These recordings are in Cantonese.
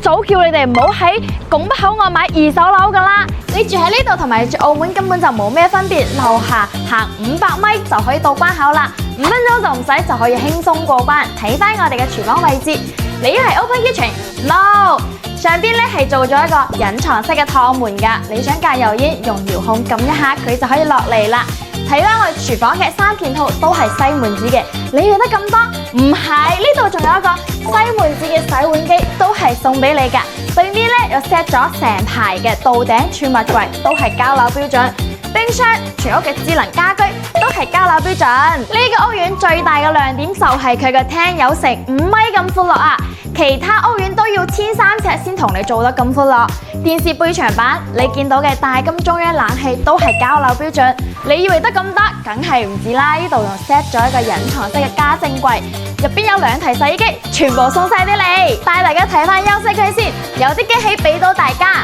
早叫你哋唔好喺拱北口岸買二手樓噶啦。你住喺呢度同埋住澳門根本就冇咩分別，樓下行500米就可以到關口啦，5分鐘就唔使就可以輕鬆過關。睇翻我哋嘅廚房位置，你以為 open kitchen？No， 上邊咧係做咗一個隱藏式嘅趟門噶，你想戒油煙用遙控撳一下佢就可以落嚟啦。睇翻我哋廚房嘅3件套都係西門子嘅，你要得咁多？唔係，呢度仲有一個西門子嘅洗碗機，都係送俾你噶。對面咧又 set 咗成排嘅到頂儲物櫃，都係交樓標準。冰箱、全屋嘅智能家居都係交樓標準。呢個屋苑最大嘅亮點就係佢嘅廳有成5米咁闊落啊！其他屋苑都要1300尺先同你做得咁闊落。電視背牆板，你見到嘅大金中央冷氣都係交樓標準。你以為得咁得，梗係唔止啦！呢度仲 set 咗一個隱藏式嘅家政櫃，入邊有2台洗衣機，全部送晒俾你。帶大家睇翻休息區先，有啲驚喜俾到大家。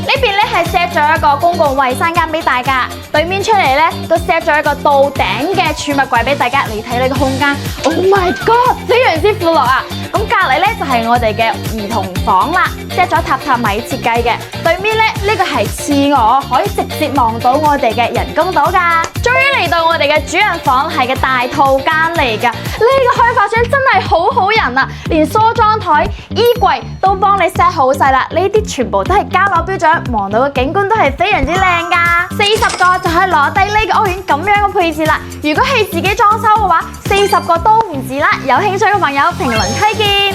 呢邊咧係 set 咗一個公共衛生間俾大家，對面出嚟咧都 set 咗一個到頂嘅儲物櫃俾大家。你睇你個空間 ，Oh my God， 非常之闊落啊！咁隔離咧就係我哋嘅兒童房啦 ，set 咗榻米設計嘅。對面咧呢個係廁所，可以直接望到我哋嘅人工島噶。終於嚟到我哋嘅主人房，係嘅大套間嚟噶。呢個開發商真係好人啊，連梳妝台、衣櫃都幫你 set 好晒啦。呢啲全部都係交樓標準。望到嘅景觀都係非常之靚噶，40個就可以攞低呢個屋苑咁樣嘅配置啦。如果係自己裝修嘅話，40個都唔止啦。有興趣嘅朋友評論區見。